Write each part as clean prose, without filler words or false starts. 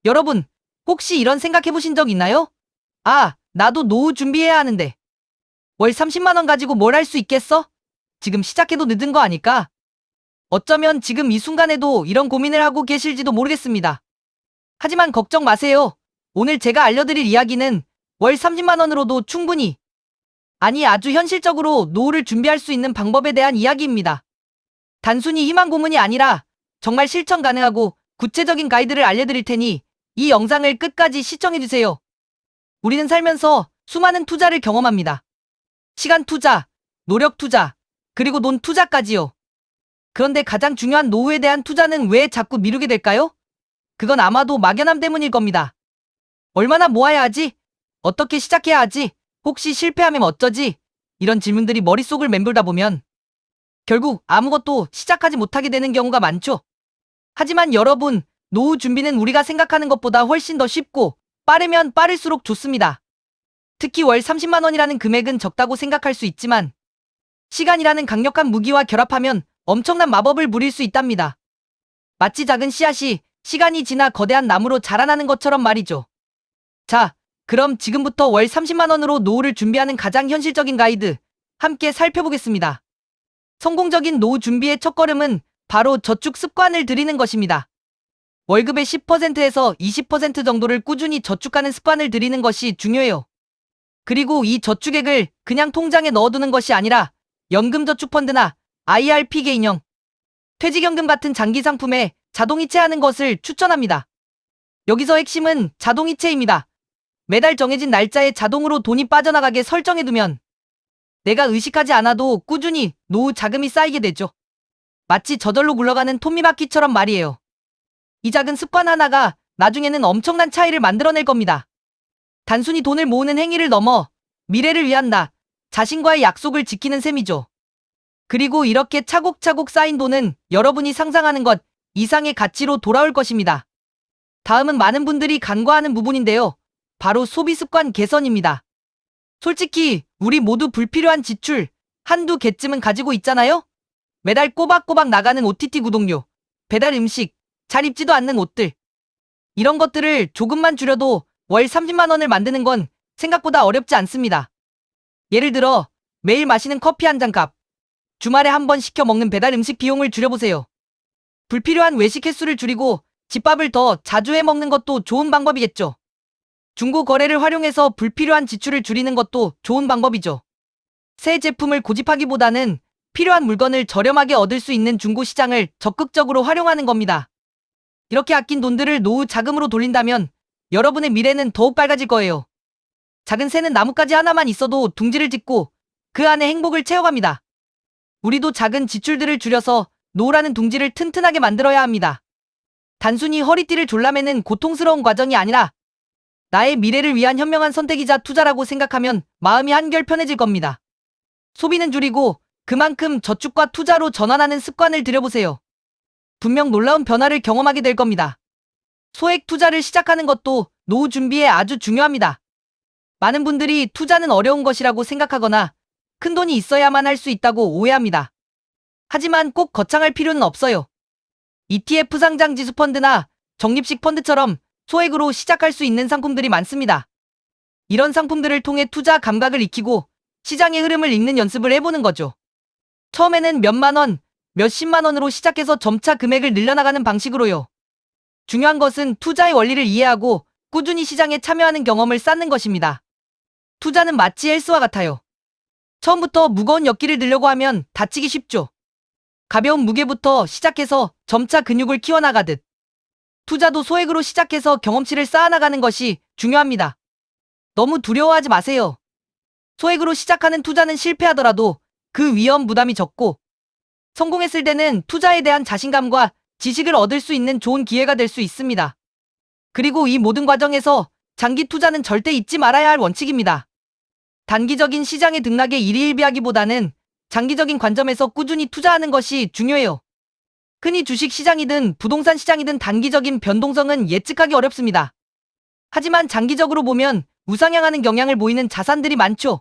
여러분, 혹시 이런 생각 해보신 적 있나요? 아, 나도 노후 준비해야 하는데. 월 30만 원 가지고 뭘 할 수 있겠어? 지금 시작해도 늦은 거 아닐까? 어쩌면 지금 이 순간에도 이런 고민을 하고 계실지도 모르겠습니다. 하지만 걱정 마세요. 오늘 제가 알려드릴 이야기는 월 30만 원으로도 충분히, 아니 아주 현실적으로 노후를 준비할 수 있는 방법에 대한 이야기입니다. 단순히 희망 고문이 아니라 정말 실천 가능하고 구체적인 가이드를 알려드릴 테니 이 영상을 끝까지 시청해주세요. 우리는 살면서 수많은 투자를 경험합니다. 시간 투자, 노력 투자, 그리고 돈 투자까지요. 그런데 가장 중요한 노후에 대한 투자는 왜 자꾸 미루게 될까요? 그건 아마도 막연함 때문일 겁니다. 얼마나 모아야 하지? 어떻게 시작해야 하지? 혹시 실패하면 어쩌지? 이런 질문들이 머릿속을 맴돌다 보면 결국 아무것도 시작하지 못하게 되는 경우가 많죠. 하지만 여러분, 노후 준비는 우리가 생각하는 것보다 훨씬 더 쉽고 빠르면 빠를수록 좋습니다. 특히 월 30만 원이라는 금액은 적다고 생각할 수 있지만 시간이라는 강력한 무기와 결합하면 엄청난 마법을 부릴 수 있답니다. 마치 작은 씨앗이 시간이 지나 거대한 나무로 자라나는 것처럼 말이죠. 자, 그럼 지금부터 월 30만 원으로 노후를 준비하는 가장 현실적인 가이드 함께 살펴보겠습니다. 성공적인 노후 준비의 첫걸음은 바로 저축 습관을 들이는 것입니다. 월급의 10%에서 20% 정도를 꾸준히 저축하는 습관을 들이는 것이 중요해요. 그리고 이 저축액을 그냥 통장에 넣어두는 것이 아니라 연금저축펀드나 IRP 개인형, 퇴직연금 같은 장기 상품에 자동이체하는 것을 추천합니다. 여기서 핵심은 자동이체입니다. 매달 정해진 날짜에 자동으로 돈이 빠져나가게 설정해두면 내가 의식하지 않아도 꾸준히 노후 자금이 쌓이게 되죠. 마치 저절로 굴러가는 톱니바퀴처럼 말이에요. 이 작은 습관 하나가 나중에는 엄청난 차이를 만들어낼 겁니다. 단순히 돈을 모으는 행위를 넘어 미래를 위한 나, 자신과의 약속을 지키는 셈이죠. 그리고 이렇게 차곡차곡 쌓인 돈은 여러분이 상상하는 것 이상의 가치로 돌아올 것입니다. 다음은 많은 분들이 간과하는 부분인데요. 바로 소비 습관 개선입니다. 솔직히 우리 모두 불필요한 지출 한두 개쯤은 가지고 있잖아요? 매달 꼬박꼬박 나가는 OTT 구독료, 배달 음식, 잘 입지도 않는 옷들. 이런 것들을 조금만 줄여도 월 30만 원을 만드는 건 생각보다 어렵지 않습니다. 예를 들어 매일 마시는 커피 한 잔 값, 주말에 한 번 시켜 먹는 배달 음식 비용을 줄여보세요. 불필요한 외식 횟수를 줄이고 집밥을 더 자주 해 먹는 것도 좋은 방법이겠죠. 중고 거래를 활용해서 불필요한 지출을 줄이는 것도 좋은 방법이죠. 새 제품을 고집하기보다는 필요한 물건을 저렴하게 얻을 수 있는 중고 시장을 적극적으로 활용하는 겁니다. 이렇게 아낀 돈들을 노후 자금으로 돌린다면 여러분의 미래는 더욱 밝아질 거예요. 작은 새는 나뭇가지 하나만 있어도 둥지를 짓고 그 안에 행복을 채워갑니다. 우리도 작은 지출들을 줄여서 노후라는 둥지를 튼튼하게 만들어야 합니다. 단순히 허리띠를 졸라매는 고통스러운 과정이 아니라 나의 미래를 위한 현명한 선택이자 투자라고 생각하면 마음이 한결 편해질 겁니다. 소비는 줄이고 그만큼 저축과 투자로 전환하는 습관을 들여보세요. 분명 놀라운 변화를 경험하게 될 겁니다. 소액 투자를 시작하는 것도 노후 준비에 아주 중요합니다. 많은 분들이 투자는 어려운 것이라고 생각하거나 큰 돈이 있어야만 할 수 있다고 오해합니다. 하지만 꼭 거창할 필요는 없어요. ETF 상장 지수 펀드나 적립식 펀드처럼 소액으로 시작할 수 있는 상품들이 많습니다. 이런 상품들을 통해 투자 감각을 익히고 시장의 흐름을 읽는 연습을 해보는 거죠. 처음에는 몇만 원, 몇십만 원으로 시작해서 점차 금액을 늘려나가는 방식으로요. 중요한 것은 투자의 원리를 이해하고 꾸준히 시장에 참여하는 경험을 쌓는 것입니다. 투자는 마치 헬스와 같아요. 처음부터 무거운 역기를 들려고 하면 다치기 쉽죠. 가벼운 무게부터 시작해서 점차 근육을 키워나가듯 투자도 소액으로 시작해서 경험치를 쌓아나가는 것이 중요합니다. 너무 두려워하지 마세요. 소액으로 시작하는 투자는 실패하더라도 그 위험 부담이 적고 성공했을 때는 투자에 대한 자신감과 지식을 얻을 수 있는 좋은 기회가 될 수 있습니다. 그리고 이 모든 과정에서 장기 투자는 절대 잊지 말아야 할 원칙입니다. 단기적인 시장의 등락에 일희일비하기보다는 장기적인 관점에서 꾸준히 투자하는 것이 중요해요. 흔히 주식 시장이든 부동산 시장이든 단기적인 변동성은 예측하기 어렵습니다. 하지만 장기적으로 보면 우상향하는 경향을 보이는 자산들이 많죠.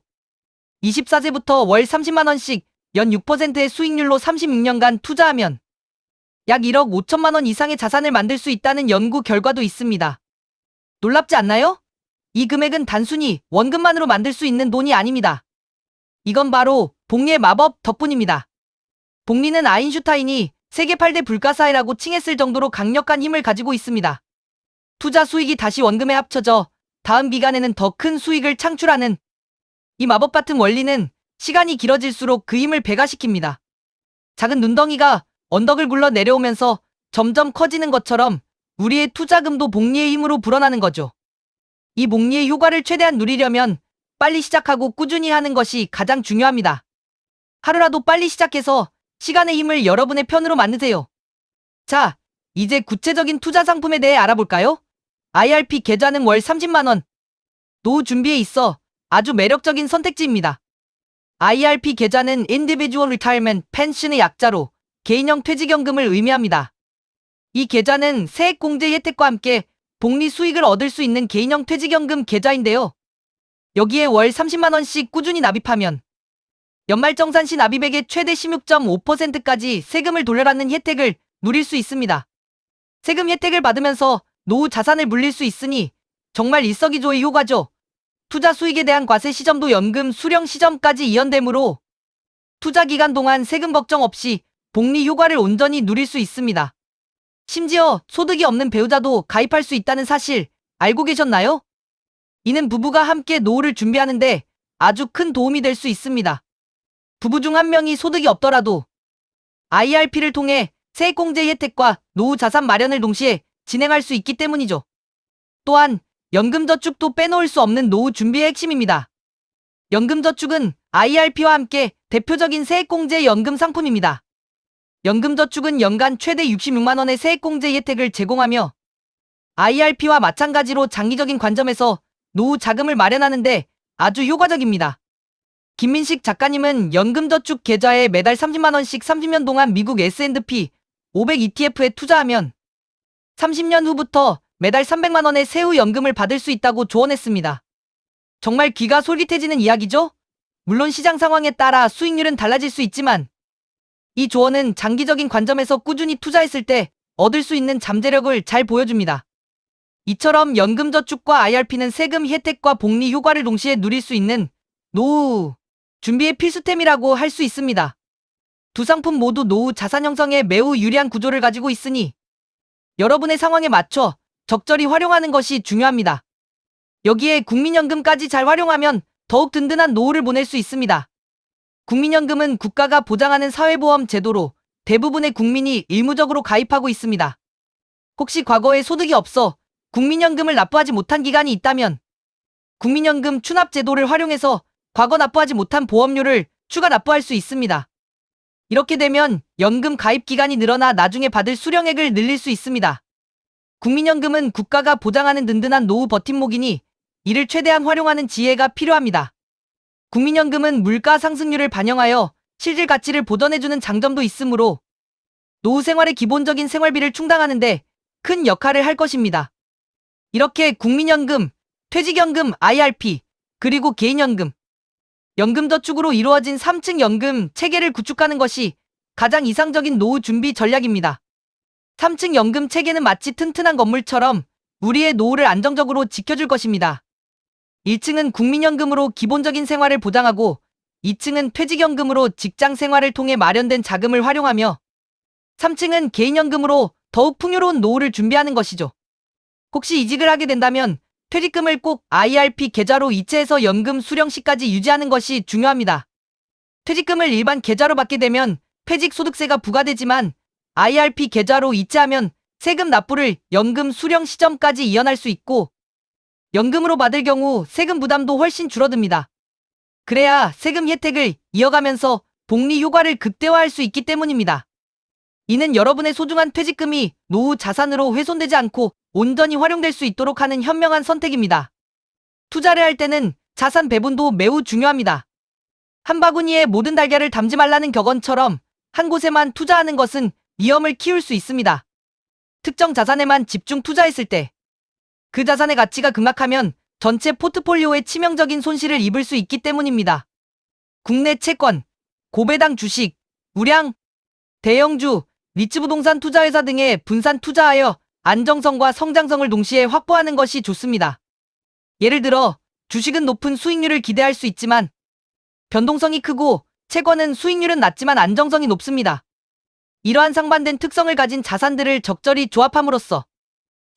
24세부터 월 30만 원씩 연 6%의 수익률로 36년간 투자하면 약 1억 5천만 원 이상의 자산을 만들 수 있다는 연구 결과도 있습니다. 놀랍지 않나요? 이 금액은 단순히 원금만으로 만들 수 있는 돈이 아닙니다. 이건 바로 복리의 마법 덕분입니다. 복리는 아인슈타인이 세계 8대 불가사의라고 칭했을 정도로 강력한 힘을 가지고 있습니다. 투자 수익이 다시 원금에 합쳐져 다음 기간에는 더 큰 수익을 창출하는 이 마법 같은 원리는 시간이 길어질수록 그 힘을 배가시킵니다. 작은 눈덩이가 언덕을 굴러 내려오면서 점점 커지는 것처럼 우리의 투자금도 복리의 힘으로 불어나는 거죠. 이 복리의 효과를 최대한 누리려면 빨리 시작하고 꾸준히 하는 것이 가장 중요합니다. 하루라도 빨리 시작해서 시간의 힘을 여러분의 편으로 만드세요. 자, 이제 구체적인 투자 상품에 대해 알아볼까요? IRP 계좌는 월 30만 원. 노후 준비에 있어 아주 매력적인 선택지입니다. IRP 계좌는 Individual Retirement Pension의 약자로 개인형 퇴직연금을 의미합니다. 이 계좌는 세액공제 혜택과 함께 복리 수익을 얻을 수 있는 개인형 퇴직연금 계좌인데요. 여기에 월 30만 원씩 꾸준히 납입하면 연말정산 시 납입액의 최대 16.5%까지 세금을 돌려받는 혜택을 누릴 수 있습니다. 세금 혜택을 받으면서 노후 자산을 물릴 수 있으니 정말 일석이조의 효과죠. 투자 수익에 대한 과세 시점도 연금 수령 시점까지 이연되므로 투자 기간 동안 세금 걱정 없이 복리 효과를 온전히 누릴 수 있습니다. 심지어 소득이 없는 배우자도 가입할 수 있다는 사실 알고 계셨나요? 이는 부부가 함께 노후를 준비하는데 아주 큰 도움이 될 수 있습니다. 부부 중 한 명이 소득이 없더라도 IRP를 통해 세액공제 혜택과 노후 자산 마련을 동시에 진행할 수 있기 때문이죠. 또한 연금저축도 빼놓을 수 없는 노후 준비의 핵심입니다. 연금저축은 IRP와 함께 대표적인 세액공제 연금 상품입니다. 연금저축은 연간 최대 66만 원의 세액공제 혜택을 제공하며 IRP와 마찬가지로 장기적인 관점에서 노후 자금을 마련하는데 아주 효과적입니다. 김민식 작가님은 연금저축 계좌에 매달 30만 원씩 30년 동안 미국 S&P 500 ETF에 투자하면 30년 후부터 매달 300만 원의 세후 연금을 받을 수 있다고 조언했습니다. 정말 귀가 솔깃해지는 이야기죠? 물론 시장 상황에 따라 수익률은 달라질 수 있지만 이 조언은 장기적인 관점에서 꾸준히 투자했을 때 얻을 수 있는 잠재력을 잘 보여줍니다. 이처럼 연금저축과 IRP는 세금 혜택과 복리 효과를 동시에 누릴 수 있는 노후 준비의 필수템이라고 할 수 있습니다. 두 상품 모두 노후 자산 형성에 매우 유리한 구조를 가지고 있으니 여러분의 상황에 맞춰 적절히 활용하는 것이 중요합니다. 여기에 국민연금까지 잘 활용하면 더욱 든든한 노후를 보낼 수 있습니다. 국민연금은 국가가 보장하는 사회보험 제도로 대부분의 국민이 의무적으로 가입하고 있습니다. 혹시 과거에 소득이 없어 국민연금을 납부하지 못한 기간이 있다면 국민연금 추납 제도를 활용해서 과거 납부하지 못한 보험료를 추가 납부할 수 있습니다. 이렇게 되면 연금 가입 기간이 늘어나 나중에 받을 수령액을 늘릴 수 있습니다. 국민연금은 국가가 보장하는 든든한 노후 버팀목이니 이를 최대한 활용하는 지혜가 필요합니다. 국민연금은 물가 상승률을 반영하여 실질 가치를 보전해주는 장점도 있으므로 노후 생활의 기본적인 생활비를 충당하는 데 큰 역할을 할 것입니다. 이렇게 국민연금, 퇴직연금, IRP, 그리고 개인연금, 연금저축으로 이루어진 3층 연금 체계를 구축하는 것이 가장 이상적인 노후 준비 전략입니다. 3층 연금 체계는 마치 튼튼한 건물처럼 우리의 노후를 안정적으로 지켜줄 것입니다. 1층은 국민연금으로 기본적인 생활을 보장하고 2층은 퇴직연금으로 직장 생활을 통해 마련된 자금을 활용하며 3층은 개인연금으로 더욱 풍요로운 노후를 준비하는 것이죠. 혹시 이직을 하게 된다면 퇴직금을 꼭 IRP 계좌로 이체해서 연금 수령 시까지 유지하는 것이 중요합니다. 퇴직금을 일반 계좌로 받게 되면 퇴직소득세가 부과되지만 IRP 계좌로 이체하면 세금 납부를 연금 수령 시점까지 이연할 수 있고 연금으로 받을 경우 세금 부담도 훨씬 줄어듭니다. 그래야 세금 혜택을 이어가면서 복리 효과를 극대화할 수 있기 때문입니다. 이는 여러분의 소중한 퇴직금이 노후 자산으로 훼손되지 않고 온전히 활용될 수 있도록 하는 현명한 선택입니다. 투자를 할 때는 자산 배분도 매우 중요합니다. 한 바구니에 모든 달걀을 담지 말라는 격언처럼 한 곳에만 투자하는 것은 위험을 키울 수 있습니다. 특정 자산에만 집중 투자했을 때 그 자산의 가치가 급락하면 전체 포트폴리오에 치명적인 손실을 입을 수 있기 때문입니다. 국내 채권, 고배당 주식, 우량, 대형주, 리츠부동산 투자회사 등에 분산 투자하여 안정성과 성장성을 동시에 확보하는 것이 좋습니다. 예를 들어 주식은 높은 수익률을 기대할 수 있지만 변동성이 크고 채권은 수익률은 낮지만 안정성이 높습니다. 이러한 상반된 특성을 가진 자산들을 적절히 조합함으로써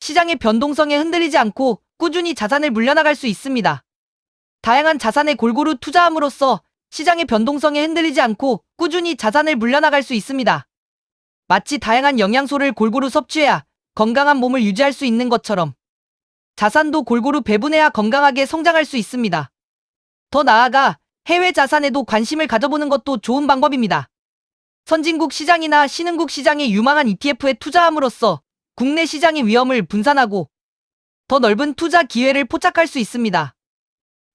시장의 변동성에 흔들리지 않고 꾸준히 자산을 물려나갈 수 있습니다. 다양한 자산에 골고루 투자함으로써 시장의 변동성에 흔들리지 않고 꾸준히 자산을 물려나갈 수 있습니다. 마치 다양한 영양소를 골고루 섭취해야 건강한 몸을 유지할 수 있는 것처럼 자산도 골고루 배분해야 건강하게 성장할 수 있습니다. 더 나아가 해외 자산에도 관심을 가져보는 것도 좋은 방법입니다. 선진국 시장이나 신흥국 시장의 유망한 ETF에 투자함으로써 국내 시장의 위험을 분산하고 더 넓은 투자 기회를 포착할 수 있습니다.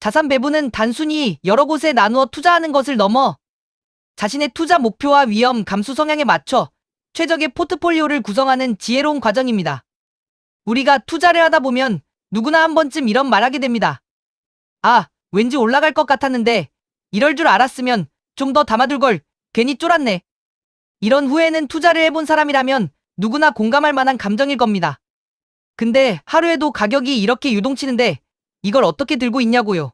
자산 배분은 단순히 여러 곳에 나누어 투자하는 것을 넘어 자신의 투자 목표와 위험 감수 성향에 맞춰 최적의 포트폴리오를 구성하는 지혜로운 과정입니다. 우리가 투자를 하다 보면 누구나 한 번쯤 이런 말하게 됩니다. 아, 왠지 올라갈 것 같았는데 이럴 줄 알았으면 좀 더 담아둘 걸 괜히 쫄았네. 이런 후회는 투자를 해본 사람이라면 누구나 공감할 만한 감정일 겁니다. 근데 하루에도 가격이 이렇게 유동치는데 이걸 어떻게 들고 있냐고요.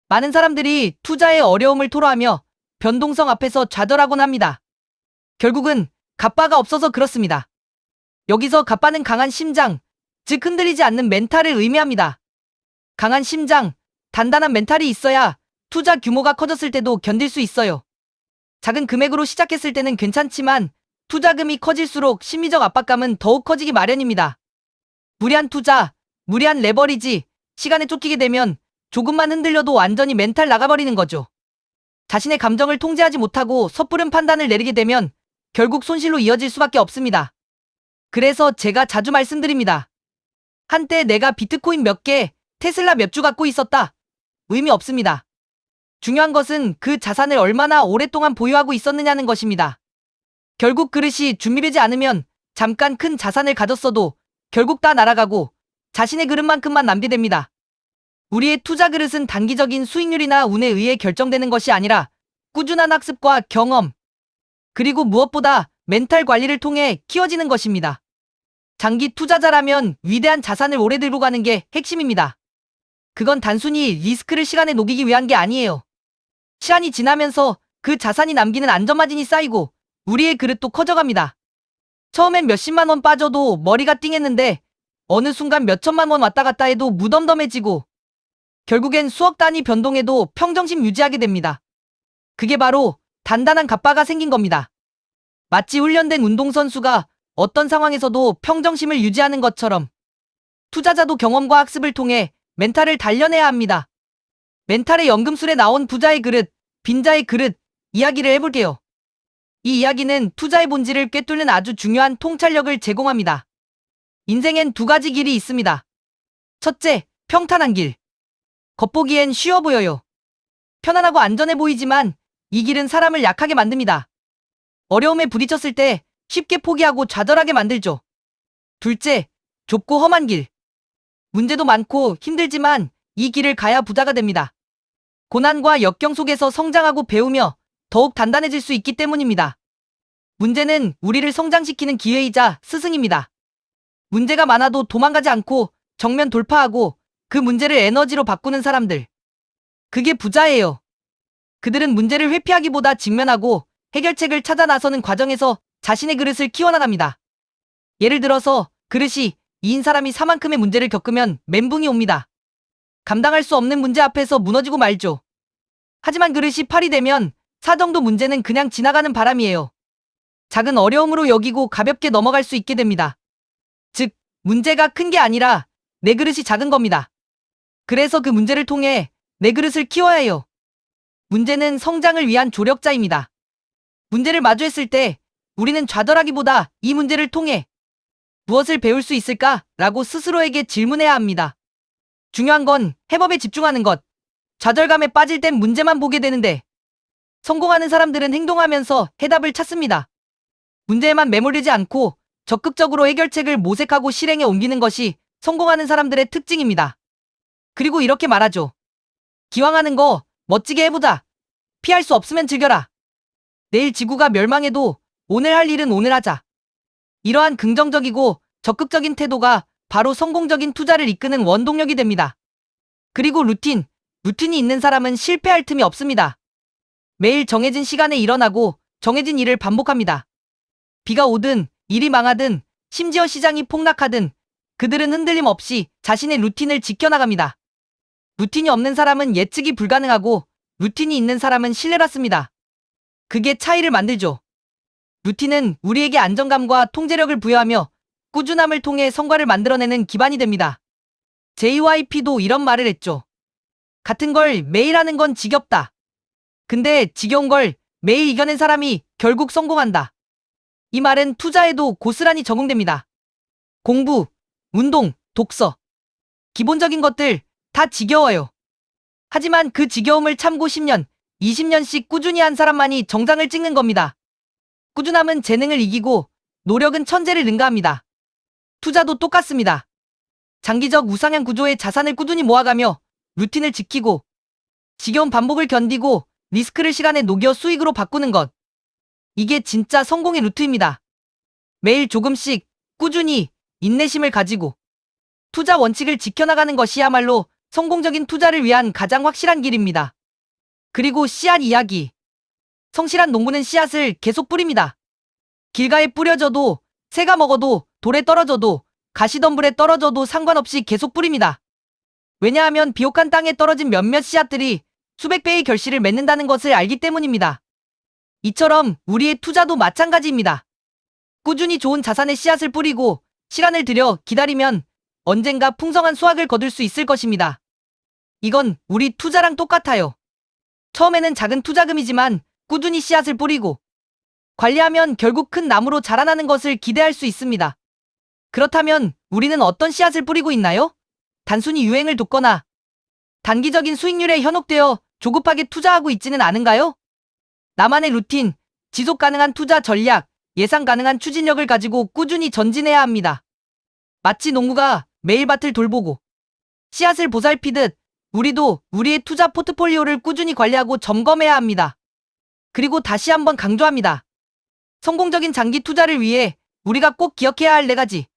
많은 사람들이 투자의 어려움을 토로하며 변동성 앞에서 좌절하곤 합니다. 결국은 갑바가 없어서 그렇습니다. 여기서 갑바는 강한 심장, 즉 흔들리지 않는 멘탈을 의미합니다. 강한 심장, 단단한 멘탈이 있어야 투자 규모가 커졌을 때도 견딜 수 있어요. 작은 금액으로 시작했을 때는 괜찮지만 투자금이 커질수록 심리적 압박감은 더욱 커지기 마련입니다. 무리한 투자, 무리한 레버리지, 시간에 쫓기게 되면 조금만 흔들려도 완전히 멘탈 나가버리는 거죠. 자신의 감정을 통제하지 못하고 섣부른 판단을 내리게 되면 결국 손실로 이어질 수밖에 없습니다. 그래서 제가 자주 말씀드립니다. 한때 내가 비트코인 몇 개, 테슬라 몇 주 갖고 있었다. 의미 없습니다. 중요한 것은 그 자산을 얼마나 오랫동안 보유하고 있었느냐는 것입니다. 결국 그릇이 준비되지 않으면 잠깐 큰 자산을 가졌어도 결국 다 날아가고 자신의 그릇만큼만 남게 됩니다. 우리의 투자 그릇은 단기적인 수익률이나 운에 의해 결정되는 것이 아니라 꾸준한 학습과 경험, 그리고 무엇보다 멘탈 관리를 통해 키워지는 것입니다. 장기 투자자라면 위대한 자산을 오래 들고 가는 게 핵심입니다. 그건 단순히 리스크를 시간에 녹이기 위한 게 아니에요. 시간이 지나면서 그 자산이 남기는 안전마진이 쌓이고 우리의 그릇도 커져갑니다. 처음엔 몇십만 원 빠져도 머리가 띵했는데 어느 순간 몇천만 원 왔다 갔다 해도 무덤덤해지고 결국엔 수억 단위 변동해도 평정심 유지하게 됩니다. 그게 바로 단단한 갑바가 생긴 겁니다. 마치 훈련된 운동선수가 어떤 상황에서도 평정심을 유지하는 것처럼 투자자도 경험과 학습을 통해 멘탈을 단련해야 합니다. 멘탈의 연금술에 나온 부자의 그릇, 빈자의 그릇 이야기를 해볼게요. 이 이야기는 투자의 본질을 꿰뚫는 아주 중요한 통찰력을 제공합니다. 인생엔 두 가지 길이 있습니다. 첫째, 평탄한 길. 겉보기엔 쉬워 보여요. 편안하고 안전해 보이지만 이 길은 사람을 약하게 만듭니다. 어려움에 부딪혔을 때 쉽게 포기하고 좌절하게 만들죠. 둘째, 좁고 험한 길. 문제도 많고 힘들지만 이 길을 가야 부자가 됩니다. 고난과 역경 속에서 성장하고 배우며 더욱 단단해질 수 있기 때문입니다. 문제는 우리를 성장시키는 기회이자 스승입니다. 문제가 많아도 도망가지 않고 정면 돌파하고 그 문제를 에너지로 바꾸는 사람들. 그게 부자예요. 그들은 문제를 회피하기보다 직면하고 해결책을 찾아 나서는 과정에서 자신의 그릇을 키워나갑니다. 예를 들어서 그릇이 2인 사람이 4만큼의 문제를 겪으면 멘붕이 옵니다. 감당할 수 없는 문제 앞에서 무너지고 말죠. 하지만 그릇이 8이 되면 4 정도 문제는 그냥 지나가는 바람이에요. 작은 어려움으로 여기고 가볍게 넘어갈 수 있게 됩니다. 즉, 문제가 큰 게 아니라 내 그릇이 작은 겁니다. 그래서 그 문제를 통해 내 그릇을 키워야 해요. 문제는 성장을 위한 조력자입니다. 문제를 마주했을 때 우리는 좌절하기보다 이 문제를 통해 무엇을 배울 수 있을까라고 스스로에게 질문해야 합니다. 중요한 건 해법에 집중하는 것. 좌절감에 빠질 땐 문제만 보게 되는데 성공하는 사람들은 행동하면서 해답을 찾습니다. 문제에만 매몰되지 않고 적극적으로 해결책을 모색하고 실행에 옮기는 것이 성공하는 사람들의 특징입니다. 그리고 이렇게 말하죠. 기왕 하는 거 멋지게 해보자. 피할 수 없으면 즐겨라. 내일 지구가 멸망해도 오늘 할 일은 오늘 하자. 이러한 긍정적이고 적극적인 태도가 바로 성공적인 투자를 이끄는 원동력이 됩니다. 그리고 루틴이 있는 사람은 실패할 tum이 없습니다. 매일 정해진 시간에 일어나고 정해진 일을 반복합니다. 비가 오든 일이 망하든 심지어 시장이 폭락하든 그들은 흔들림 없이 자신의 루틴을 지켜나갑니다. 루틴이 없는 사람은 예측이 불가능하고 루틴이 있는 사람은 신뢰받습니다. 그게 차이를 만들죠. 루틴은 우리에게 안정감과 통제력을 부여하며 꾸준함을 통해 성과를 만들어내는 기반이 됩니다. JYP도 이런 말을 했죠. 같은 걸 매일 하는 건 지겹다. 근데 지겨운 걸 매일 이겨낸 사람이 결국 성공한다. 이 말은 투자에도 고스란히 적용됩니다. 공부, 운동, 독서. 기본적인 것들 다 지겨워요. 하지만 그 지겨움을 참고 10년, 20년씩 꾸준히 한 사람만이 정상을 찍는 겁니다. 꾸준함은 재능을 이기고 노력은 천재를 능가합니다. 투자도 똑같습니다. 장기적 우상향 구조의 자산을 꾸준히 모아가며 루틴을 지키고 지겨운 반복을 견디고 리스크를 시간에 녹여 수익으로 바꾸는 것. 이게 진짜 성공의 루트입니다. 매일 조금씩 꾸준히 인내심을 가지고 투자 원칙을 지켜나가는 것이야말로 성공적인 투자를 위한 가장 확실한 길입니다. 그리고 씨앗 이야기. 성실한 농부는 씨앗을 계속 뿌립니다. 길가에 뿌려져도, 새가 먹어도, 돌에 떨어져도, 가시덤불에 떨어져도 상관없이 계속 뿌립니다. 왜냐하면 비옥한 땅에 떨어진 몇몇 씨앗들이 수백 배의 결실을 맺는다는 것을 알기 때문입니다. 이처럼 우리의 투자도 마찬가지입니다. 꾸준히 좋은 자산의 씨앗을 뿌리고 시간을 들여 기다리면 언젠가 풍성한 수확을 거둘 수 있을 것입니다. 이건 우리 투자랑 똑같아요. 처음에는 작은 투자금이지만 꾸준히 씨앗을 뿌리고 관리하면 결국 큰 나무로 자라나는 것을 기대할 수 있습니다. 그렇다면 우리는 어떤 씨앗을 뿌리고 있나요? 단순히 유행을 돕거나 단기적인 수익률에 현혹되어 조급하게 투자하고 있지는 않은가요? 나만의 루틴, 지속 가능한 투자 전략, 예상 가능한 추진력을 가지고 꾸준히 전진해야 합니다. 마치 농부가 매일 밭을 돌보고 씨앗을 보살피듯 우리도 우리의 투자 포트폴리오를 꾸준히 관리하고 점검해야 합니다. 그리고 다시 한번 강조합니다. 성공적인 장기 투자를 위해 우리가 꼭 기억해야 할 4가지.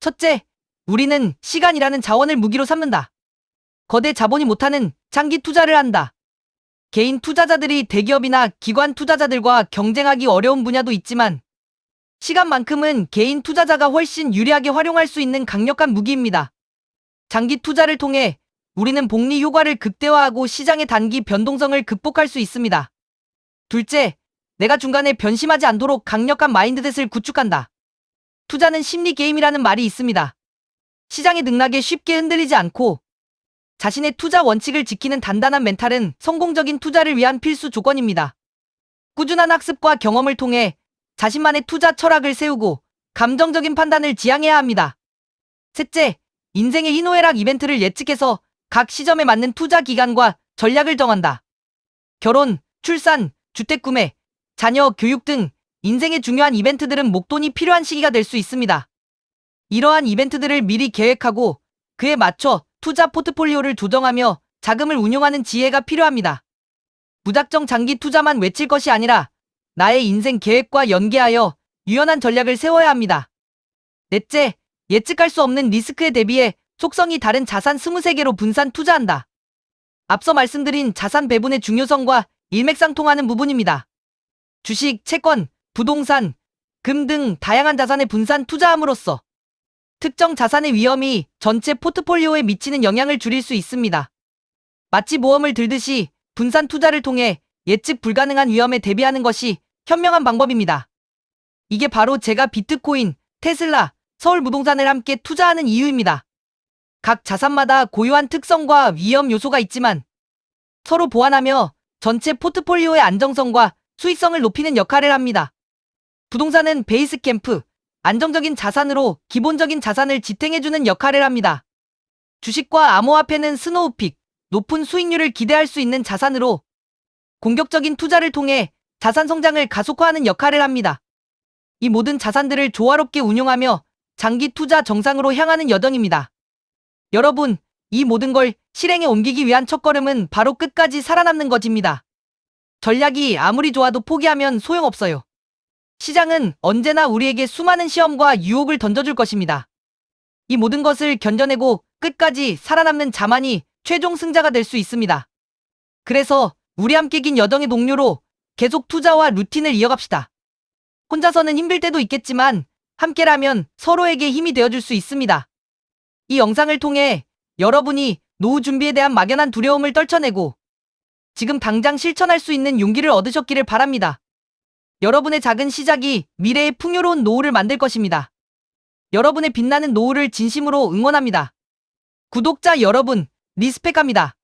첫째, 우리는 시간이라는 자원을 무기로 삼는다. 거대 자본이 못하는 장기 투자를 한다. 개인 투자자들이 대기업이나 기관 투자자들과 경쟁하기 어려운 분야도 있지만 시간만큼은 개인 투자자가 훨씬 유리하게 활용할 수 있는 강력한 무기입니다. 장기 투자를 통해 우리는 복리 효과를 극대화하고 시장의 단기 변동성을 극복할 수 있습니다. 둘째, 내가 중간에 변심하지 않도록 강력한 마인드셋을 구축한다. 투자는 심리 게임이라는 말이 있습니다. 시장의 등락에 쉽게 흔들리지 않고 자신의 투자 원칙을 지키는 단단한 멘탈은 성공적인 투자를 위한 필수 조건입니다. 꾸준한 학습과 경험을 통해 자신만의 투자 철학을 세우고 감정적인 판단을 지향해야 합니다. 셋째, 인생의 희노애락 이벤트를 예측해서 각 시점에 맞는 투자 기간과 전략을 정한다. 결혼, 출산, 주택 구매, 자녀 교육 등 인생의 중요한 이벤트들은 목돈이 필요한 시기가 될 수 있습니다. 이러한 이벤트들을 미리 계획하고 그에 맞춰 투자 포트폴리오를 조정하며 자금을 운용하는 지혜가 필요합니다. 무작정 장기 투자만 외칠 것이 아니라 나의 인생 계획과 연계하여 유연한 전략을 세워야 합니다. 넷째, 예측할 수 없는 리스크에 대비해 속성이 다른 자산 23개로 분산 투자한다. 앞서 말씀드린 자산 배분의 중요성과 일맥상통하는 부분입니다. 주식, 채권, 부동산, 금 등 다양한 자산에 분산 투자함으로써 특정 자산의 위험이 전체 포트폴리오에 미치는 영향을 줄일 수 있습니다. 마치 모험을 들듯이 분산 투자를 통해 예측 불가능한 위험에 대비하는 것이 현명한 방법입니다. 이게 바로 제가 비트코인, 테슬라, 서울부동산을 함께 투자하는 이유입니다. 각 자산마다 고유한 특성과 위험 요소가 있지만 서로 보완하며 전체 포트폴리오의 안정성과 수익성을 높이는 역할을 합니다. 부동산은 베이스 캠프, 안정적인 자산으로 기본적인 자산을 지탱해주는 역할을 합니다. 주식과 암호화폐는 스노우픽, 높은 수익률을 기대할 수 있는 자산으로 공격적인 투자를 통해 자산 성장을 가속화하는 역할을 합니다. 이 모든 자산들을 조화롭게 운용하며 장기 투자 정상으로 향하는 여정입니다. 여러분, 이 모든 걸 실행에 옮기기 위한 첫걸음은 바로 끝까지 살아남는 것입니다. 전략이 아무리 좋아도 포기하면 소용없어요. 시장은 언제나 우리에게 수많은 시험과 유혹을 던져줄 것입니다. 이 모든 것을 견뎌내고 끝까지 살아남는 자만이 최종 승자가 될 수 있습니다. 그래서 우리 함께 긴 여정의 동료로 계속 투자와 루틴을 이어갑시다. 혼자서는 힘들 때도 있겠지만 함께라면 서로에게 힘이 되어줄 수 있습니다. 이 영상을 통해 여러분이 노후 준비에 대한 막연한 두려움을 떨쳐내고 지금 당장 실천할 수 있는 용기를 얻으셨기를 바랍니다. 여러분의 작은 시작이 미래의 풍요로운 노후를 만들 것입니다. 여러분의 빛나는 노후를 진심으로 응원합니다. 구독자 여러분, 리스펙합니다.